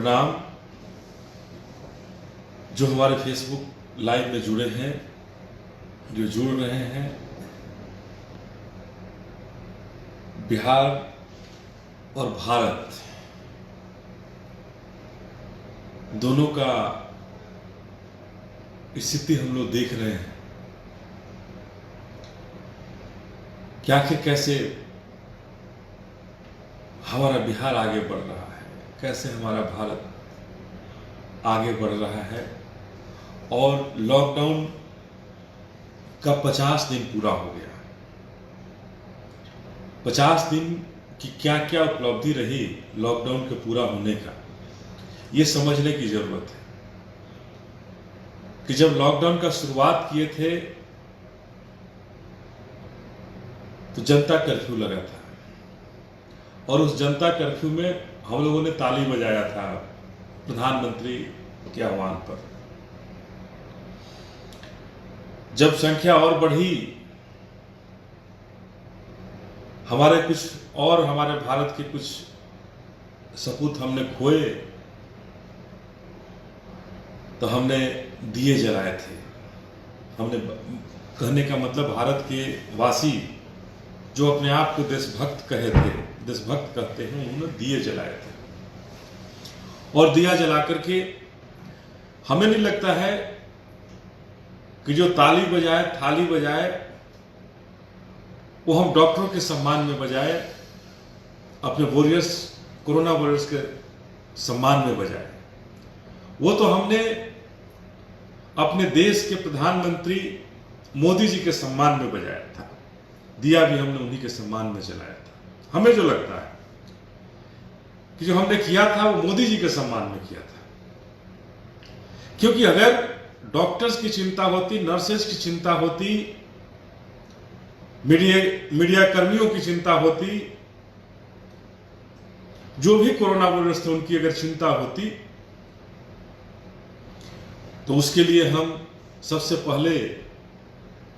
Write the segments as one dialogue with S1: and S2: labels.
S1: प्रणाम। जो हमारे फेसबुक लाइव में जुड़े हैं, जो जुड़ रहे हैं, बिहार और भारत दोनों का स्थिति हम लोग देख रहे हैं कि आखिर कैसे हमारा बिहार आगे बढ़ रहा है, कैसे हमारा भारत आगे बढ़ रहा है। और लॉकडाउन का 50 दिन पूरा हो गया। 50 दिन की क्या क्या उपलब्धि रही लॉकडाउन के पूरा होने का, ये समझने की जरूरत है कि जब लॉकडाउन का शुरुआत किए थे तो जनता कर्फ्यू लगा था और उस जनता कर्फ्यू में हम लोगों ने ताली बजाया था प्रधानमंत्री के आह्वान पर। जब संख्या और बढ़ी, हमारे भारत के कुछ सपूत हमने खोए, तो हमने दिए जलाए थे। हमने, कहने का मतलब भारत के वासी जो अपने आप को देशभक्त कहते हैं, उन्होंने दिए जलाए थे। और दिया जला करके हमें नहीं लगता है कि जो ताली बजाए, थाली बजाए, वो हम डॉक्टरों के सम्मान में बजाए, अपने कोरोना वॉरियर्स के सम्मान में बजाए। वो तो हमने अपने देश के प्रधानमंत्री मोदी जी के सम्मान में बजाया था। दिया भी हमने उन्हीं के सम्मान में जलाया था। हमें जो लगता है कि जो हमने किया था वो मोदी जी के सम्मान में किया था, क्योंकि अगर डॉक्टर्स की चिंता होती, नर्सेज की चिंता होती, मीडिया कर्मियों की चिंता होती, जो भी कोरोना वायरस थे उनकी अगर चिंता होती, तो उसके लिए हम सबसे पहले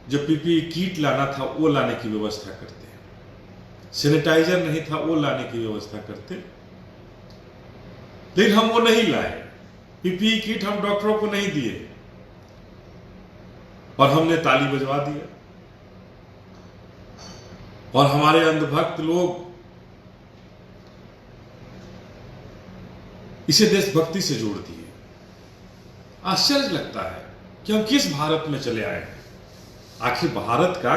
S1: जो पीपीई किट लाना था वो लाने की व्यवस्था करते, सैनिटाइजर नहीं था वो लाने की व्यवस्था करते, लेकिन हम वो नहीं लाए। पीपीई किट हम डॉक्टरों को नहीं दिए और हमने ताली बजवा दिया। और हमारे अंधभक्त लोग इसे देशभक्ति से जोड़ दिए। आश्चर्य लगता है कि हम किस भारत में चले आए हैं। आखिर भारत का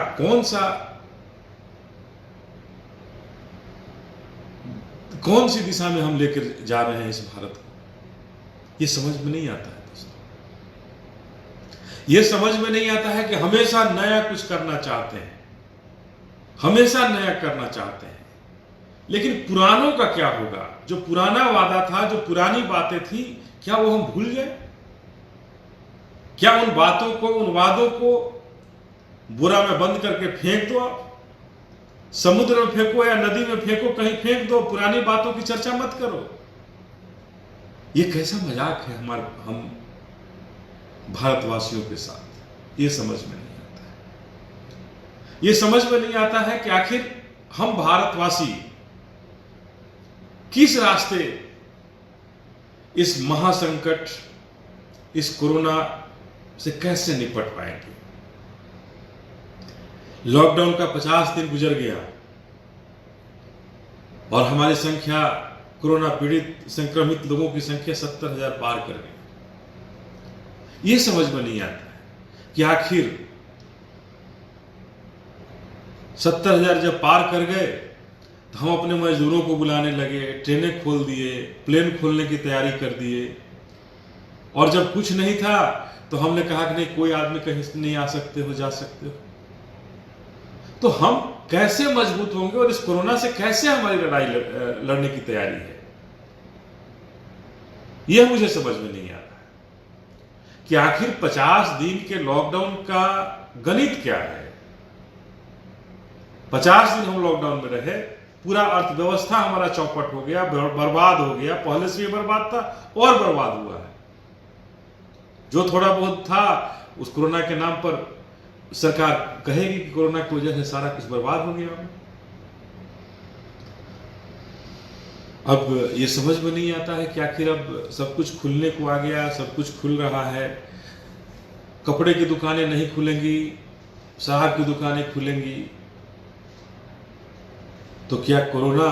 S1: कौन सी दिशा में हम लेकर जा रहे हैं इस भारत को, ये समझ में नहीं आता है दोस्तों। ये समझ में नहीं आता है कि हमेशा नया कुछ करना चाहते हैं, हमेशा नया करना चाहते हैं, लेकिन पुरानों का क्या होगा? जो पुराना वादा था, जो पुरानी बातें थी, क्या वो हम भूल गए? क्या उन बातों को, उन वादों को बुरा में बंद करके फेंक दो? आप समुद्र में फेंको या नदी में फेंको, कहीं फेंक दो, पुरानी बातों की चर्चा मत करो। ये कैसा मजाक है हम भारतवासियों के साथ? ये समझ में नहीं आता है। ये समझ में नहीं आता है कि आखिर हम भारतवासी किस रास्ते इस महासंकट, इस कोरोना से कैसे निपट पाएंगे। लॉकडाउन का 50 दिन गुजर गया और हमारी संख्या, कोरोना पीड़ित संक्रमित लोगों की संख्या 70,000 पार कर गई। यह समझ में नहीं आता है कि आखिर 70,000 जब पार कर गए तो हम अपने मजदूरों को बुलाने लगे, ट्रेनें खोल दिए, प्लेन खोलने की तैयारी कर दिए। और जब कुछ नहीं था तो हमने कहा कि नहीं, कोई आदमी कहीं से नहीं आ सकते हो, जा सकते हो। तो हम कैसे मजबूत होंगे और इस कोरोना से कैसे हमारी लड़ाई लड़ने की तैयारी है, यह मुझे समझ में नहीं आ रहा है कि आखिर 50 दिन के लॉकडाउन का गणित क्या है। 50 दिन हम लॉकडाउन में रहे, पूरा अर्थव्यवस्था हमारा चौपट हो गया, बर्बाद हो गया, पहले से भी बर्बाद था और बर्बाद हुआ है। जो थोड़ा बहुत था उस कोरोना के नाम पर सरकार कहेगी कि कोरोना की वजह से सारा कुछ बर्बाद हो गया। अब ये समझ में नहीं आता है कि आखिर अब सब कुछ खुलने को आ गया, सब कुछ खुल रहा है, कपड़े की दुकानें नहीं खुलेंगी, शराब की दुकानें खुलेंगी, तो क्या कोरोना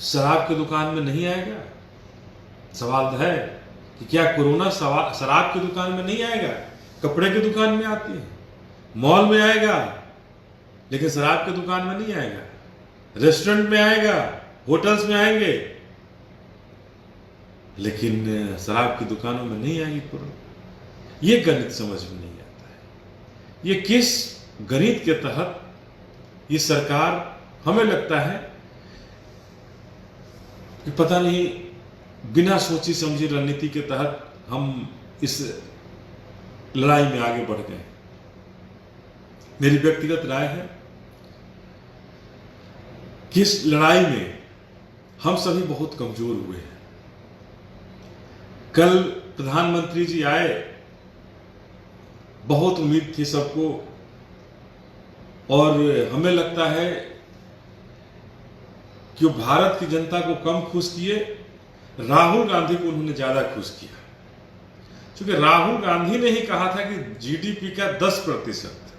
S1: शराब की दुकान में नहीं आएगा? सवाल है कि क्या कोरोना शराब की दुकान में नहीं आएगा? कपड़े की दुकान में आती है, मॉल में आएगा, लेकिन शराब की दुकान में नहीं आएगा। रेस्टोरेंट में आएगा, होटल्स में आएंगे, लेकिन शराब की दुकानों में नहीं आएगी कोरोना। ये गणित समझ में नहीं आता है। ये किस गणित के तहत ये सरकार, हमें लगता है कि पता नहीं बिना सोची समझी रणनीति के तहत हम इस लड़ाई में आगे बढ़ गए। मेरी व्यक्तिगत राय है कि इस लड़ाई में हम सभी बहुत कमजोर हुए हैं। कल प्रधानमंत्री जी आए, बहुत उम्मीद थी सबको, और हमें लगता है कि वो भारत की जनता को कम खुश किए, राहुल गांधी को उन्होंने ज्यादा खुश किया। क्योंकि राहुल गांधी ने ही कहा था कि जीडीपी का 10%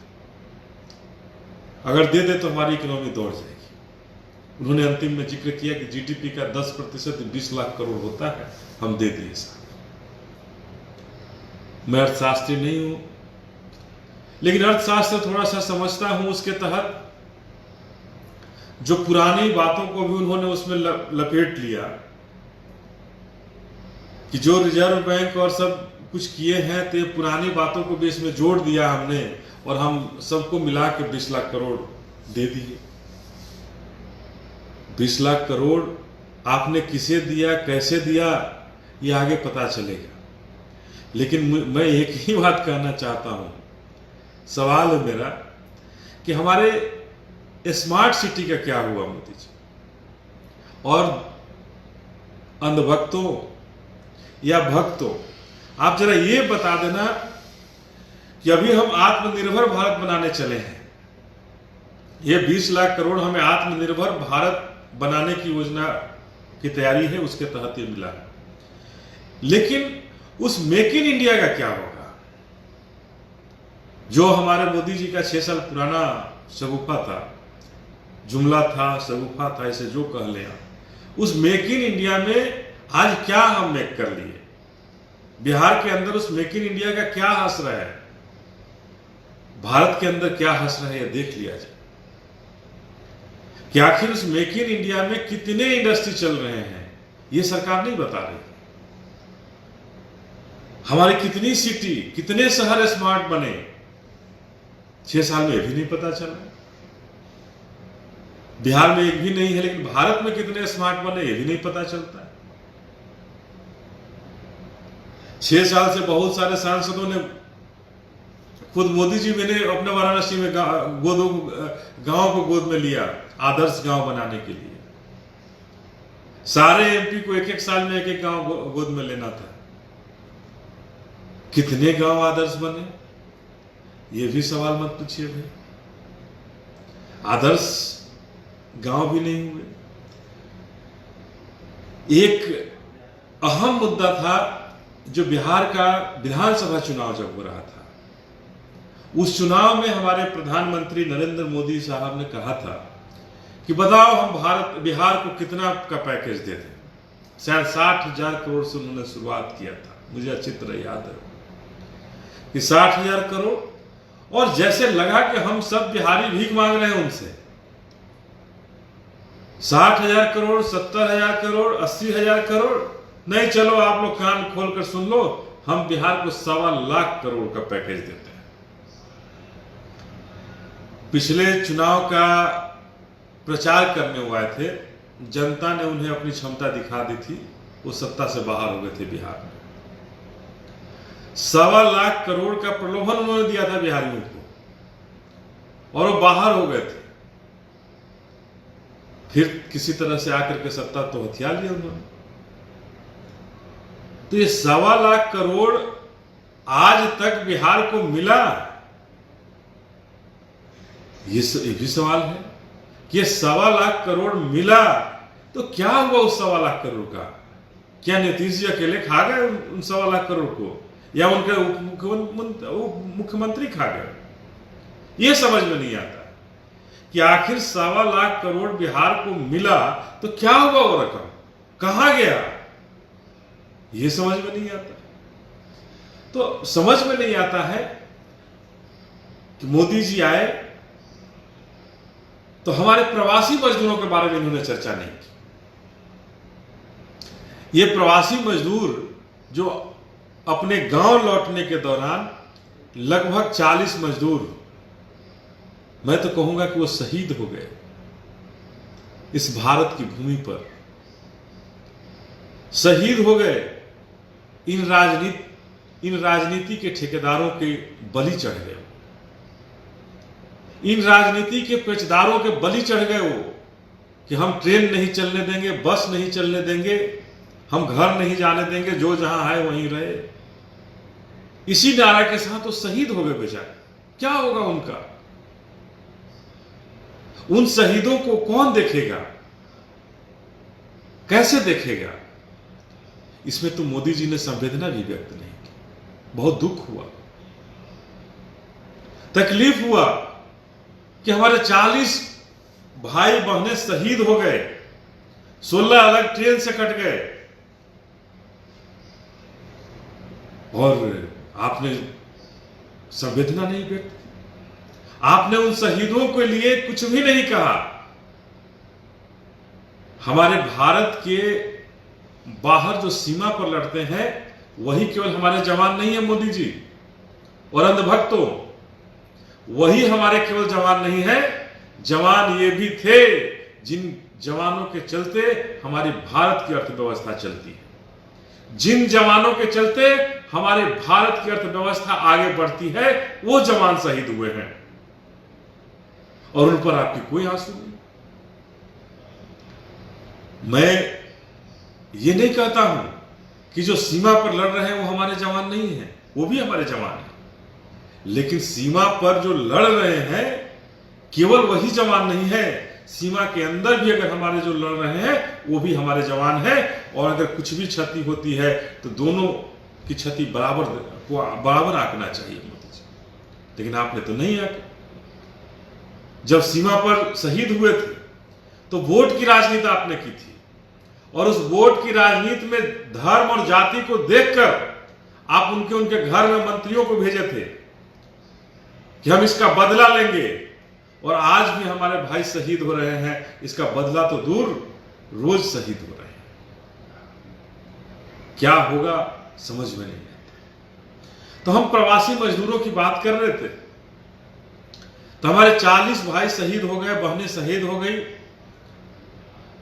S1: अगर दे दे तो हमारी इकोनॉमी दौड़ जाएगी। उन्होंने अंतिम में जिक्र किया कि जीडीपी का 10% 20 लाख करोड़ होता है, हम दे दिए साहब। मैं अर्थशास्त्री नहीं हूं, लेकिन अर्थशास्त्र थोड़ा सा समझता हूं। उसके तहत जो पुरानी बातों को भी उन्होंने उसमें लपेट लिया कि जो रिजर्व बैंक और सब कुछ किए हैं, तो पुरानी बातों को भी इसमें जोड़ दिया हमने, और हम सबको मिला के 20 लाख करोड़ दे दिए। 20 लाख करोड़ आपने किसे दिया, कैसे दिया, ये आगे पता चलेगा। लेकिन मैं एक ही बात कहना चाहता हूं, सवाल है मेरा कि हमारे स्मार्ट सिटी का क्या हुआ मोदी जी? और अंधभक्तों या भक्तों, आप जरा ये बता देना कि अभी हम आत्मनिर्भर भारत बनाने चले हैं। ये 20 लाख करोड़ हमें आत्मनिर्भर भारत बनाने की योजना की तैयारी है, उसके तहत ये मिला। लेकिन उस मेक इन इंडिया का क्या होगा? जो हमारे मोदी जी का 6 साल पुराना शगुफा था, जुमला था, शगुफा था, इसे जो कह लें, उस मेक इन इंडिया में आज क्या हम मेक कर लिए? बिहार के अंदर उस मेक इन इंडिया का क्या असर है? भारत के अंदर क्या असर है, यह देख लिया जाए कि आखिर उस मेक इन इंडिया में कितने इंडस्ट्री चल रहे हैं, यह सरकार नहीं बता रही। हमारी कितनी सिटी, कितने शहर स्मार्ट बने, 6 साल में भी नहीं पता चला। बिहार में एक भी नहीं है, लेकिन भारत में कितने स्मार्ट बने ये भी नहीं पता चलता है। 6 साल से बहुत सारे सांसदों ने, खुद मोदी जी मैंने अपने वाराणसी में गांव को गोद में लिया आदर्श गांव बनाने के लिए। सारे एमपी को 1-1 साल में 1-1 गांव गोद में लेना था। कितने गांव आदर्श बने, ये भी सवाल मत पूछिए भाई। आदर्श गांव भी नहीं हुए। एक अहम मुद्दा था जो बिहार का विधानसभा चुनाव जब हो रहा था, उस चुनाव में हमारे प्रधानमंत्री नरेंद्र मोदी साहब ने कहा था कि बताओ हम बिहार को कितना का पैकेज दे दें। शायद 60,000 करोड़ से उन्होंने शुरुआत किया था, मुझे अच्छी तरह याद है कि 60,000 करोड़, और जैसे लगा कि हम सब बिहारी भीख मांग रहे हैं उनसे। 60,000 करोड़, 70,000 करोड़, 80,000 करोड़, नहीं चलो आप लोग कान खोलकर सुन लो, हम बिहार को 1.25 लाख करोड़ का पैकेज देते हैं। पिछले चुनाव का प्रचार करने हुए थे, जनता ने उन्हें अपनी क्षमता दिखा दी थी, वो सत्ता से बाहर हो गए थे बिहार में। 1.25 लाख करोड़ का प्रलोभन उन्होंने दिया था बिहारियों को, और वो बाहर हो गए थे। फिर किसी तरह से आकर के सत्ता तो हथिया लिया उन्होंने। तो ये 1.25 लाख करोड़ आज तक बिहार को मिला, ये भी सवाल है कि ये 1.25 लाख करोड़ मिला, तो क्या हुआ उस 1.25 लाख करोड़ का? क्या नीतीश जी अकेले खा गए उन 1.25 लाख करोड़ को, या उनके उप मुख्यमंत्री खा गए? ये समझ में नहीं आता कि आखिर 1.25 लाख करोड़ बिहार को मिला तो क्या हुआ, वो रकम कहां गया, ये समझ में नहीं आता। तो समझ में नहीं आता है कि मोदी जी आए तो हमारे प्रवासी मजदूरों के बारे में इन्होंने चर्चा नहीं की। ये प्रवासी मजदूर जो अपने गांव लौटने के दौरान लगभग 40 मजदूर, मैं तो कहूंगा कि वो शहीद हो गए इस भारत की भूमि पर, शहीद हो गए इन राजनीति के ठेकेदारों के बलि चढ़ गए, इन राजनीति के पेचदारों के बलि चढ़ गए वो, कि हम ट्रेन नहीं चलने देंगे, बस नहीं चलने देंगे, हम घर नहीं जाने देंगे, जो जहां है वहीं रहे। इसी नारा के साथ वो शहीद हो गए बेचारे। क्या होगा उनका? उन शहीदों को कौन देखेगा, कैसे देखेगा? इसमें तो मोदी जी ने संवेदना भी व्यक्त नहीं की। बहुत दुख हुआ, तकलीफ हुआ कि हमारे 40 भाई बहनें शहीद हो गए, 16 अलग ट्रेन से कट गए, और आपने संवेदना नहीं व्यक्त की। आपने उन शहीदों के लिए कुछ भी नहीं कहा। हमारे भारत के बाहर जो सीमा पर लड़ते हैं वही केवल हमारे जवान नहीं है मोदी जी और अंधभक्तों, वही हमारे केवल जवान नहीं है, जवान ये भी थे जिन जवानों के चलते हमारी भारत की अर्थव्यवस्था चलती है, जिन जवानों के चलते हमारे भारत की अर्थव्यवस्था आगे बढ़ती है, वो जवान शहीद हुए हैं और उन पर आपकी कोई आंसू नहीं। मैं ये नहीं कहता हूं कि जो सीमा पर लड़ रहे हैं वो हमारे जवान नहीं हैं, वो भी हमारे जवान हैं, लेकिन सीमा पर जो लड़ रहे हैं केवल वही जवान नहीं है, सीमा के अंदर भी अगर हमारे जो लड़ रहे हैं वो भी हमारे जवान हैं, और अगर कुछ भी क्षति होती है तो दोनों की क्षति बराबर आंकना चाहिए मोदी जी। लेकिन आपने तो नहीं आंका। जब सीमा पर शहीद हुए थे तो वोट की राजनीति आपने की थी, और उस वोट की राजनीति में धर्म और जाति को देखकर आप उनके घर में मंत्रियों को भेजे थे कि हम इसका बदला लेंगे, और आज भी हमारे भाई शहीद हो रहे हैं, इसका बदला तो दूर, रोज शहीद हो रहे हैं। क्या होगा समझ में नहीं आता। तो हम प्रवासी मजदूरों की बात कर रहे थे, तो हमारे 40 भाई शहीद हो गए, बहनें शहीद हो गई।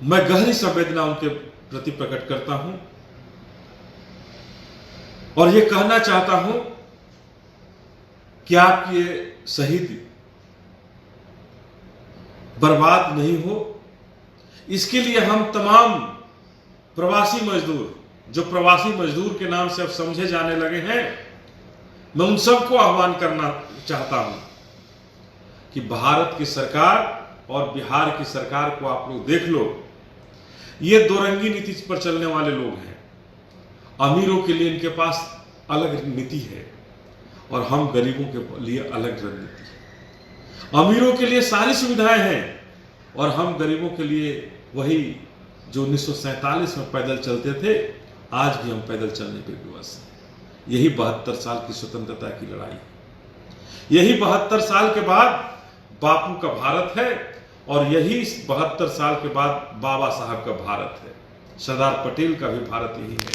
S1: मैं गहरी संवेदना उनके प्रति प्रकट करता हूं और यह कहना चाहता हूं कि आपकी ये शहीदी बर्बाद नहीं हो, इसके लिए हम तमाम प्रवासी मजदूर, जो प्रवासी मजदूर के नाम से अब समझे जाने लगे हैं, मैं उन सबको आह्वान करना चाहता हूं कि भारत की सरकार और बिहार की सरकार को आप लोग देख लो, ये दोरंगी नीति पर चलने वाले लोग हैं। अमीरों के लिए इनके पास अलग नीति है और हम गरीबों के लिए अलग रणनीति है। अमीरों के लिए सारी सुविधाएं हैं और हम गरीबों के लिए वही जो 1947 में पैदल चलते थे, आज भी हम पैदल चलने पे विवश हैं। यही 72 साल की स्वतंत्रता की लड़ाई, यही 72 साल के बाद बापू का भारत है, और यही 72 साल के बाद बाबा साहब का भारत है, सरदार पटेल का भी भारत यही है,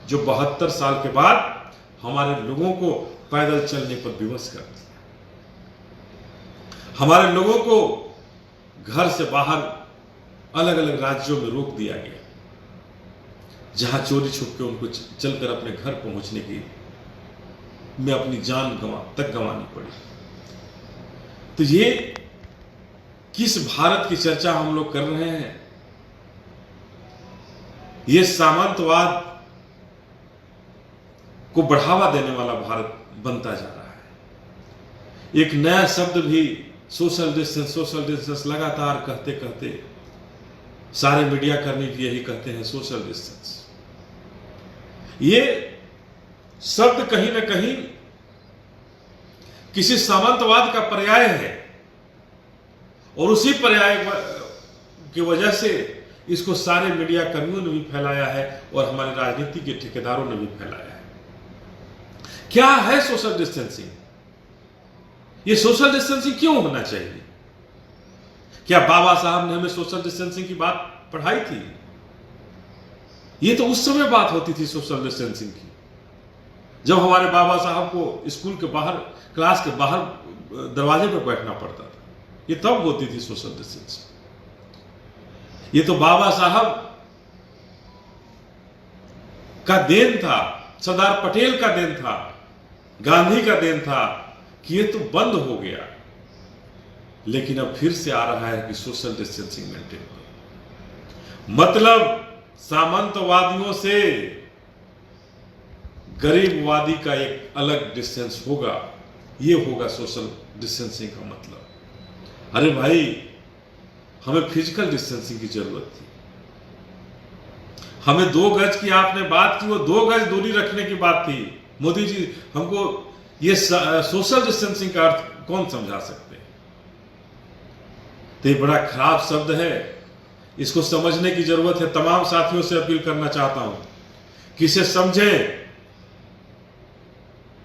S1: जो 72 साल के बाद हमारे लोगों को पैदल चलने पर विवश कर दिया, हमारे लोगों को घर से बाहर अलग अलग राज्यों में रोक दिया गया, जहां चोरी छुप के उनको चलकर अपने घर पहुंचने की में अपनी जान गंवानी पड़ी। तो ये किस भारत की चर्चा हम लोग कर रहे हैं? ये सामंतवाद को बढ़ावा देने वाला भारत बनता जा रहा है। एक नया शब्द भी सोशल डिस्टेंस लगातार कहते कहते सारे मीडिया कर्मी भी यही कहते हैं, सोशल डिस्टेंस। ये शब्द कहीं ना कहीं किसी सामंतवाद का पर्याय है, और उसी पर्याय की वजह से इसको सारे मीडिया कर्मियों ने भी फैलाया है और हमारे राजनीति के ठेकेदारों ने भी फैलाया है। क्या है सोशल डिस्टेंसिंग? ये सोशल डिस्टेंसिंग क्यों होना चाहिए? क्या बाबा साहब ने हमें सोशल डिस्टेंसिंग की बात पढ़ाई थी? ये तो उस समय बात होती थी सोशल डिस्टेंसिंग की, जब हमारे बाबा साहब को स्कूल के बाहर, क्लास के बाहर दरवाजे पर बैठना पड़ता था। ये तब होती थी सोशल डिस्टेंसिंग। ये तो बाबा साहब का देन था, सरदार पटेल का देन था, गांधी का देन था कि ये तो बंद हो गया। लेकिन अब फिर से आ रहा है कि सोशल डिस्टेंसिंग मेंटेन करो। मतलब सामंतवादियों से गरीबवादी का एक अलग डिस्टेंस होगा, ये होगा सोशल डिस्टेंसिंग का मतलब। अरे भाई, हमें फिजिकल डिस्टेंसिंग की जरूरत थी। हमें 2 गज की आपने बात की, वो 2 गज दूरी रखने की बात थी। मोदी जी, हमको ये सोशल डिस्टेंसिंग का अर्थ कौन समझा सकते हैं? तो ये बड़ा खराब शब्द है, इसको समझने की जरूरत है। तमाम साथियों से अपील करना चाहता हूं कि इसे समझें।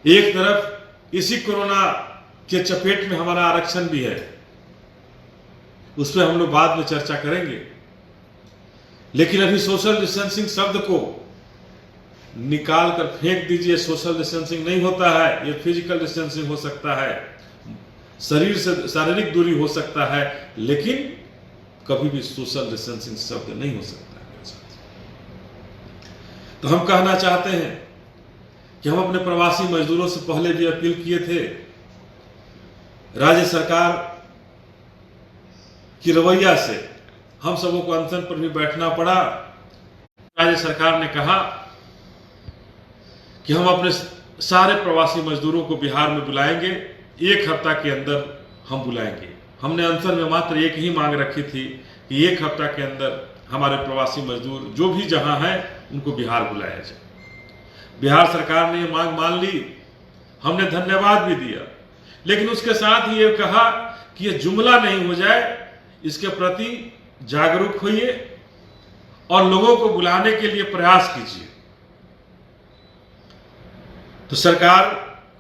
S1: एक तरफ इसी कोरोना के चपेट में हमारा आरक्षण भी है, उस पर हम लोग बाद में चर्चा करेंगे। लेकिन अभी सोशल डिस्टेंसिंग शब्द को निकाल कर फेंक दीजिए। सोशल डिस्टेंसिंग नहीं होता है, ये फिजिकल डिस्टेंसिंग हो सकता है, शरीर से शारीरिक दूरी हो सकता है, लेकिन कभी भी सोशल डिस्टेंसिंग शब्द नहीं हो सकता है। तो हम कहना चाहते हैं कि हम अपने प्रवासी मजदूरों से पहले भी अपील किए थे। राज्य सरकार की रवैया से हम सबों को अनशन पर भी बैठना पड़ा। राज्य सरकार ने कहा कि हम अपने सारे प्रवासी मजदूरों को बिहार में बुलाएंगे, 1 हफ्ता के अंदर हम बुलाएंगे। हमने अनशन में मात्र एक ही मांग रखी थी कि 1 हफ्ता के अंदर हमारे प्रवासी मजदूर जो भी जहां हैं उनको बिहार बुलाया जाए। बिहार सरकार ने ये मांग मान ली, हमने धन्यवाद भी दिया, लेकिन उसके साथ ही ये कहा कि ये जुमला नहीं हो जाए, इसके प्रति जागरूक होइए और लोगों को बुलाने के लिए प्रयास कीजिए। तो सरकार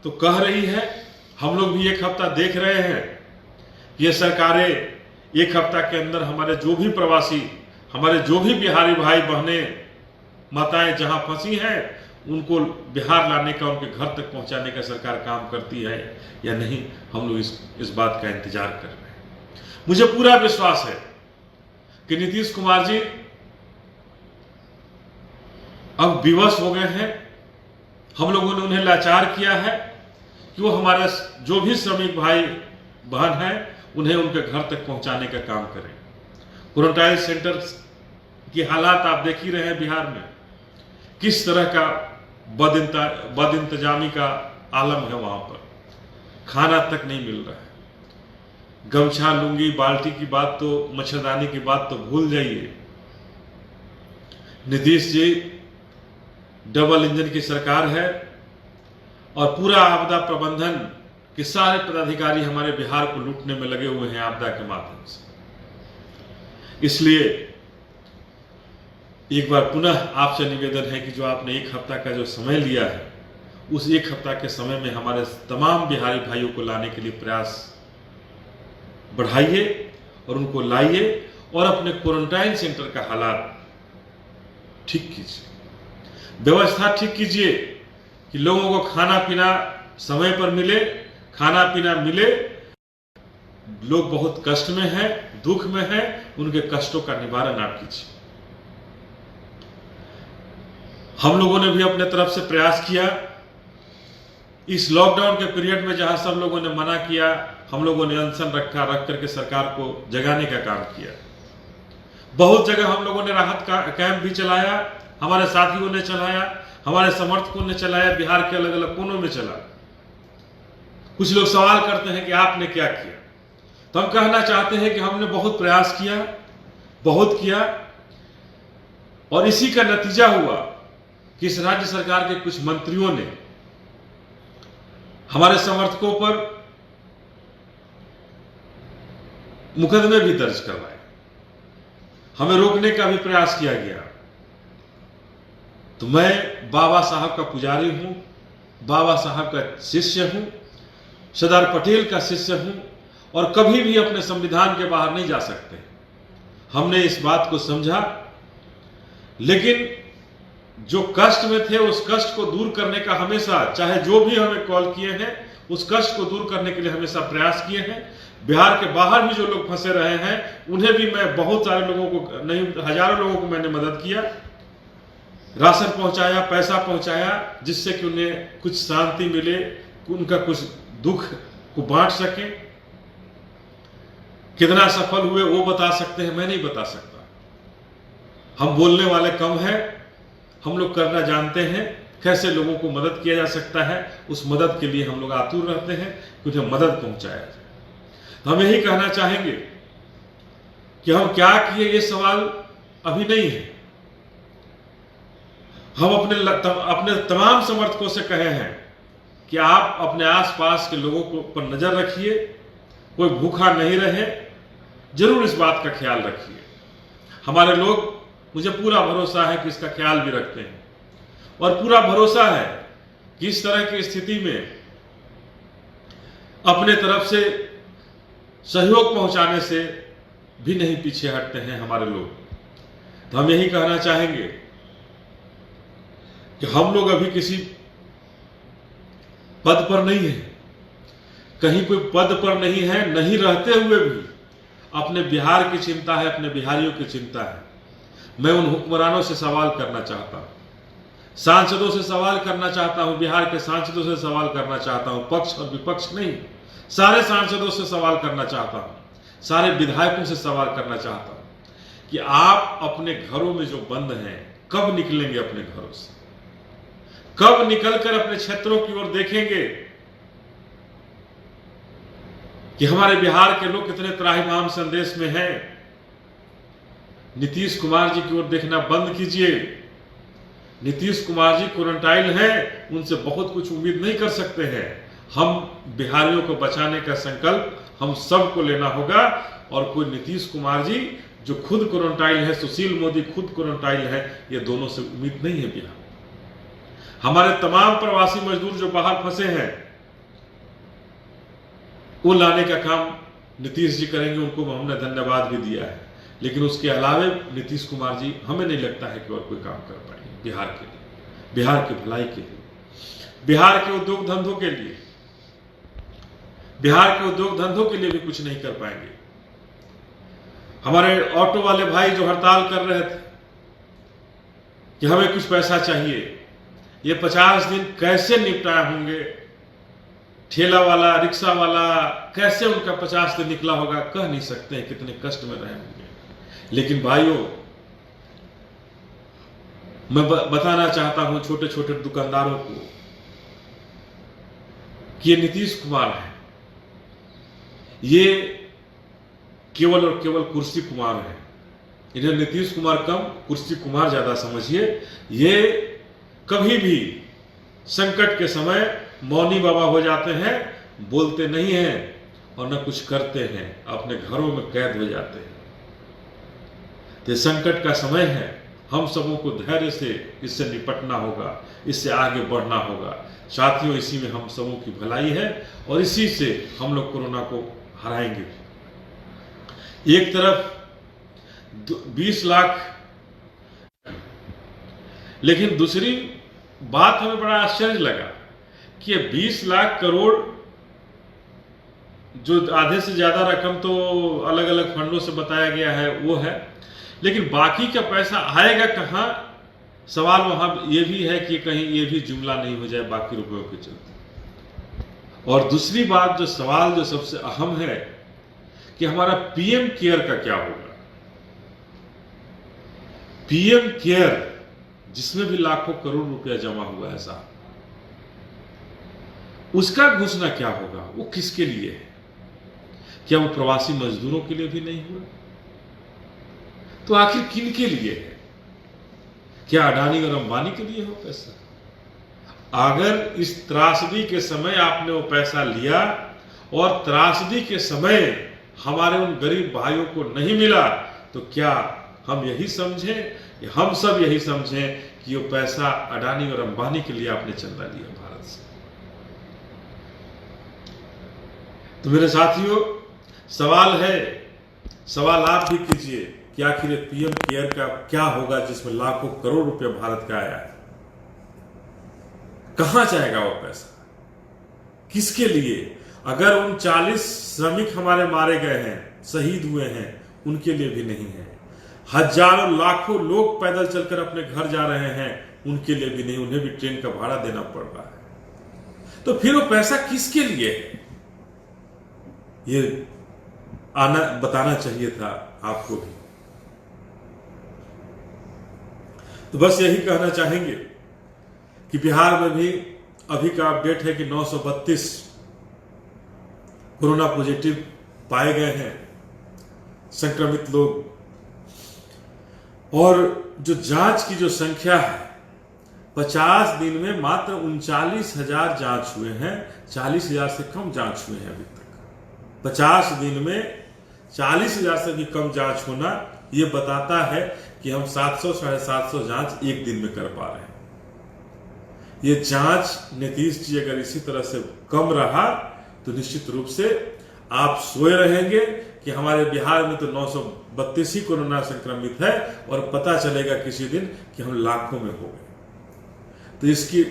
S1: तो कह रही है, हम लोग भी 1 हफ्ता देख रहे हैं। ये सरकारें 1 हफ्ता के अंदर हमारे जो भी प्रवासी, हमारे जो भी बिहारी भाई बहनें माताएं जहां फंसी हैं, उनको बिहार लाने का, उनके घर तक पहुंचाने का सरकार काम करती है या नहीं, हम लोग इस बात का इंतजार कर रहे हैं। मुझे पूरा विश्वास है कि नीतीश कुमार जी अब विवश हो गए हैं। हम लोगों ने उन्हें लाचार किया है कि वो हमारे जो भी श्रमिक भाई बहन हैं उन्हें उनके घर तक पहुंचाने का काम करें। क्वारंटाइन सेंटर की हालात आप देख ही रहे हैं बिहार में, किस तरह का बदइंतजामी का आलम है। वहां पर खाना तक नहीं मिल रहा है। गमछा, लुंगी, बाल्टी की बात तो, मच्छरदानी की बात तो भूल जाइए। नीतीश जी डबल इंजन की सरकार है और पूरा आपदा प्रबंधन के सारे पदाधिकारी हमारे बिहार को लूटने में लगे हुए हैं आपदा के माध्यम से। इसलिए एक बार पुनः आपसे निवेदन है कि जो आपने 1 हफ्ता का जो समय लिया है, उस 1 हफ्ता के समय में हमारे तमाम बिहारी भाइयों को लाने के लिए प्रयास बढ़ाइए और उनको लाइए और अपने क्वारंटाइन सेंटर का हालात ठीक कीजिए, व्यवस्था ठीक कीजिए कि लोगों को खाना पीना समय पर मिले, खाना पीना मिले। लोग बहुत कष्ट में हैं, दुख में हैं, उनके कष्टों का निवारण आप कीजिए। हम लोगों ने भी अपने तरफ से प्रयास किया। इस लॉकडाउन के पीरियड में जहां सब लोगों ने मना किया, हम लोगों ने अनशन रख करके सरकार को जगाने का काम किया। बहुत जगह हम लोगों ने राहत का कैंप भी चलाया, हमारे साथियों ने चलाया, हमारे समर्थकों ने चलाया, बिहार के अलग अलग कोनों में चला। कुछ लोग सवाल करते हैं कि आपने क्या किया, तो हम कहना चाहते हैं कि हमने बहुत प्रयास किया, बहुत किया, और इसी का नतीजा हुआ कि इस राज्य सरकार के कुछ मंत्रियों ने हमारे समर्थकों पर मुकदमे भी दर्ज करवाए, हमें रोकने का भी प्रयास किया गया। तो मैं बाबा साहब का पुजारी हूं, बाबा साहब का शिष्य हूं, सरदार पटेल का शिष्य हूं, और कभी भी अपने संविधान के बाहर नहीं जा सकते। हमने इस बात को समझा, लेकिन जो कष्ट में थे उस कष्ट को दूर करने का हमेशा, चाहे जो भी हमें कॉल किए हैं, उस कष्ट को दूर करने के लिए हमेशा प्रयास किए हैं। बिहार के बाहर भी जो लोग फंसे रहे हैं उन्हें भी मैं बहुत सारे लोगों को नहीं, हजारों लोगों को मैंने मदद किया, राशन पहुंचाया, पैसा पहुंचाया, जिससे कि उन्हें कुछ शांति मिले, उनका कुछ दुख को बांट सके। कितना सफल हुए वो बता सकते हैं, मैं नहीं बता सकता। हम बोलने वाले कम हैं, हम लोग करना जानते हैं कैसे लोगों को मदद किया जा सकता है। उस मदद के लिए हम लोग आतुर रहते हैं कि उन्हें मदद पहुंचाया जाए। हम यही कहना चाहेंगे कि हम क्या किए, ये सवाल अभी नहीं है। हम अपने तमाम समर्थकों से कहे हैं कि आप अपने आसपास के लोगों को पर नजर रखिए, कोई भूखा नहीं रहे, जरूर इस बात का ख्याल रखिए। हमारे लोग, मुझे पूरा भरोसा है कि इसका ख्याल भी रखते हैं, और पूरा भरोसा है कि इस तरह की स्थिति में अपने तरफ से सहयोग पहुंचाने से भी नहीं पीछे हटते हैं हमारे लोग। तो हम यही कहना चाहेंगे कि हम लोग अभी किसी पद पर नहीं है, कहीं कोई पद पर नहीं है, नहीं रहते हुए भी अपने बिहार की चिंता है, अपने बिहारियों की चिंता है। मैं उन हुक्मरानों से सवाल करना चाहता हूं, सांसदों से सवाल करना चाहता हूं, बिहार के सांसदों से सवाल करना चाहता हूं, पक्ष और विपक्ष नहीं, सारे सांसदों से सवाल करना चाहता हूं, सारे विधायकों से सवाल करना चाहता हूं कि आप अपने घरों में जो बंद हैं, कब निकलेंगे अपने घरों से? कब निकलकर अपने क्षेत्रों की ओर देखेंगे कि हमारे बिहार के लोग कितने त्राहिमाम संदेश में हैं? नीतीश कुमार जी की ओर देखना बंद कीजिए। नीतीश कुमार जी क्वारंटाइन हैं, उनसे बहुत कुछ उम्मीद नहीं कर सकते हैं। हम बिहारियों को बचाने का संकल्प हम सबको लेना होगा, और कोई नीतीश कुमार जी जो खुद क्वारंटाइन है, सुशील मोदी खुद क्वारंटाइन है, ये दोनों से उम्मीद नहीं है बिहार। हमारे तमाम प्रवासी मजदूर जो बाहर फंसे हैं, वो लाने का काम नीतीश जी करेंगे, उनको हमने धन्यवाद भी दिया है। लेकिन उसके अलावे नीतीश कुमार जी, हमें नहीं लगता है कि और कोई काम कर पाएंगे बिहार के लिए, बिहार की भलाई के लिए, बिहार के उद्योग धंधों के लिए। बिहार के उद्योग धंधों के लिए भी कुछ नहीं कर पाएंगे। हमारे ऑटो वाले भाई जो हड़ताल कर रहे थे कि हमें कुछ पैसा चाहिए, ये 50 दिन कैसे निपटाए होंगे? ठेला वाला, रिक्शा वाला, कैसे उनका 50 दिन निकला होगा, कह नहीं सकते हैं, कितने कष्ट में रहे होंगे। लेकिन भाइयों, मैं बताना चाहता हूं छोटे छोटे दुकानदारों को कि ये नीतीश कुमार है, ये केवल और केवल कुर्सी कुमार है। इन्हें नीतीश कुमार कम, कुर्सी कुमार ज्यादा समझिए। ये कभी भी संकट के समय मौनी बाबा हो जाते हैं, बोलते नहीं हैं और न कुछ करते हैं, अपने घरों में कैद हो जाते हैं। ये संकट का समय है, हम सबों को धैर्य से इससे निपटना होगा, इससे आगे बढ़ना होगा। साथियों, इसी में हम सबों की भलाई है और इसी से हम लोग कोरोना को हराएंगे। एक तरफ 20 लाख, लेकिन दूसरी बात हमें बड़ा आश्चर्य लगा कि ये 20 लाख करोड़, जो आधे से ज्यादा रकम तो अलग अलग फंडों से बताया गया है वो है, लेकिन बाकी का पैसा आएगा कहां? सवाल वहां ये भी है कि कहीं ये भी जुमला नहीं हो जाए बाकी रुपयों के चलते। और दूसरी बात, जो सवाल जो सबसे अहम है कि हमारा पीएम केयर का क्या होगा? पीएम केयर जिसमें भी लाखों करोड़ रुपया जमा हुआ है साहब, उसका घोषणा क्या होगा? वो किसके लिए है? क्या वो प्रवासी मजदूरों के लिए भी नहीं हुआ? तो आखिर किन के लिए है? क्या अडानी और अंबानी के लिए हो पैसा? अगर इस त्रासदी के समय आपने वो पैसा लिया और त्रासदी के समय हमारे उन गरीब भाइयों को नहीं मिला, तो क्या हम यही समझें, हम सब यही समझें कि वो पैसा अडानी और अंबानी के लिए आपने चंदा लिया भारत से? तो मेरे साथियों, सवाल आप भी कीजिए कि आखिर पीएम केयर का क्या होगा जिसमें लाखों करोड़ रुपए भारत का आया है? कहां जाएगा वो पैसा? किसके लिए? अगर उन 40 श्रमिक हमारे मारे गए हैं, शहीद हुए हैं, उनके लिए भी नहीं है। हजारों लाखों लोग पैदल चलकर अपने घर जा रहे हैं, उनके लिए भी नहीं, उन्हें भी ट्रेन का भाड़ा देना पड़ रहा है। तो फिर वो पैसा किसके लिए है? ये बताना चाहिए था आपको भी। तो बस यही कहना चाहेंगे कि बिहार में भी अभी का अपडेट है कि 932 कोरोना पॉजिटिव पाए गए हैं संक्रमित लोग, और जो जांच की जो संख्या है 50 दिन में मात्र 39,000 जांच हुए हैं। 40,000 से कम जांच हुए हैं अभी तक। 50 दिन में 40,000 से भी कम जांच होना यह बताता है कि हम 700-750 जांच एक दिन में कर पा रहे हैं। ये जांच नीतीश जी अगर इसी तरह से कम रहा तो निश्चित रूप से आप सोए रहेंगे कि हमारे बिहार में तो 932 ही कोरोना संक्रमित है और पता चलेगा किसी दिन कि हम लाखों में हो गए। तो इसकी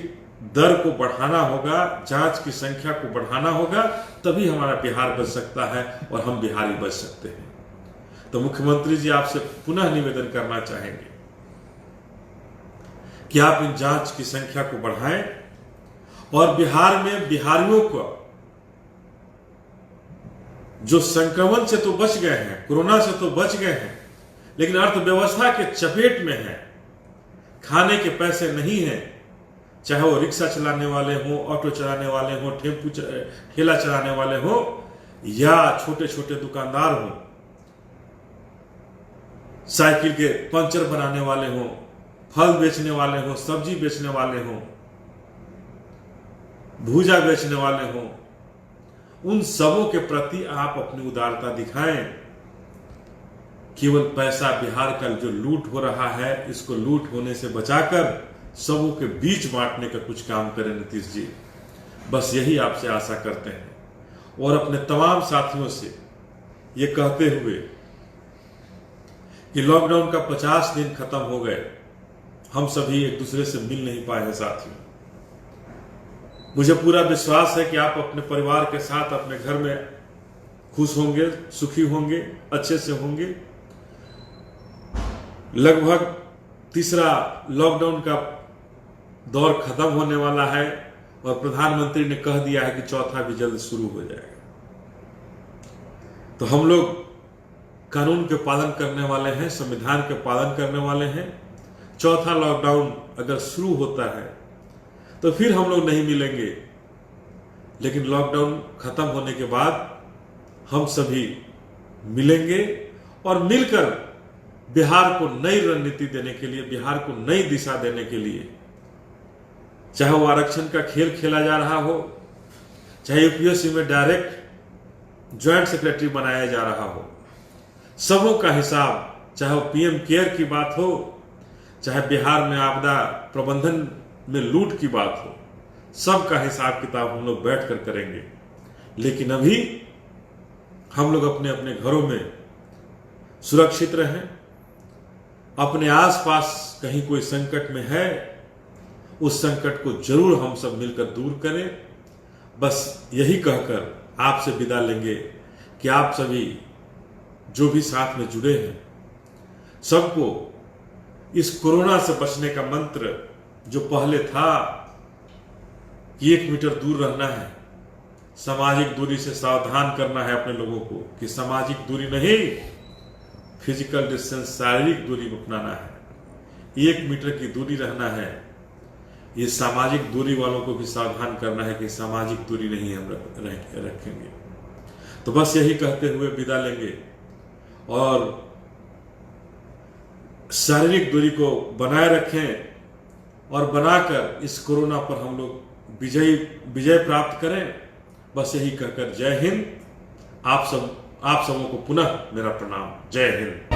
S1: दर को बढ़ाना होगा, जांच की संख्या को बढ़ाना होगा, तभी हमारा बिहार बच सकता है और हम बिहारी बच सकते हैं। तो मुख्यमंत्री जी आपसे पुनः निवेदन करना चाहेंगे कि आप इन जांच की संख्या को बढ़ाएं और बिहार में बिहारियों को जो संक्रमण से तो बच गए हैं, कोरोना से तो बच गए हैं, लेकिन अर्थव्यवस्था के चपेट में है, खाने के पैसे नहीं हैं, चाहे वो रिक्शा चलाने वाले हों, ऑटो चलाने वाले हों, ठेला चलाने वाले हों या छोटे छोटे दुकानदार हों, साइकिल के पंचर बनाने वाले हों, फल बेचने वाले हों, सब्जी बेचने वाले हों, भूजा बेचने वाले हों, उन सबों के प्रति आप अपनी उदारता दिखाएं। केवल पैसा बिहार का जो लूट हो रहा है, इसको लूट होने से बचाकर सबों के बीच बांटने का कुछ काम करें नीतीश जी। बस यही आपसे आशा करते हैं और अपने तमाम साथियों से ये कहते हुए कि लॉकडाउन का 50 दिन खत्म हो गए, हम सभी एक दूसरे से मिल नहीं पाए हैं साथियों। मुझे पूरा विश्वास है कि आप अपने परिवार के साथ अपने घर में खुश होंगे, सुखी होंगे, अच्छे से होंगे। लगभग तीसरा लॉकडाउन का दौर खत्म होने वाला है और प्रधानमंत्री ने कह दिया है कि चौथा भी जल्द शुरू हो जाएगा। तो हम लोग कानून के पालन करने वाले हैं, संविधान के पालन करने वाले हैं। चौथा लॉकडाउन अगर शुरू होता है तो फिर हम लोग नहीं मिलेंगे, लेकिन लॉकडाउन खत्म होने के बाद हम सभी मिलेंगे और मिलकर बिहार को नई रणनीति देने के लिए, बिहार को नई दिशा देने के लिए, चाहे वो आरक्षण का खेल खेला जा रहा हो, चाहे यूपीएससी में डायरेक्ट ज्वाइंट सेक्रेटरी बनाया जा रहा हो, सबों का हिसाब, चाहे वो पीएम केयर की बात हो, चाहे बिहार में आपदा प्रबंधन में लूट की बात हो, सबका हिसाब किताब हम लोग बैठकर करेंगे। लेकिन अभी हम लोग अपने अपने घरों में सुरक्षित रहें। अपने आसपास कहीं कोई संकट में है, उस संकट को जरूर हम सब मिलकर दूर करें। बस यही कहकर आपसे विदा लेंगे कि आप सभी जो भी साथ में जुड़े हैं, सबको इस कोरोना से बचने का मंत्र जो पहले था कि 1 मीटर दूर रहना है, सामाजिक दूरी से सावधान करना है अपने लोगों को कि सामाजिक दूरी नहीं, फिजिकल डिस्टेंस, शारीरिक दूरी अपनाना है, 1 मीटर की दूरी रहना है। ये सामाजिक दूरी वालों को भी सावधान करना है कि सामाजिक दूरी नहीं हम रखेंगे। तो बस यही कहते हुए विदा लेंगे और शारीरिक दूरी को बनाए रखें और बनाकर इस कोरोना पर हम लोग विजय प्राप्त करें। बस यही कहकर जय हिंद। आप सबों को पुनः मेरा प्रणाम। जय हिंद।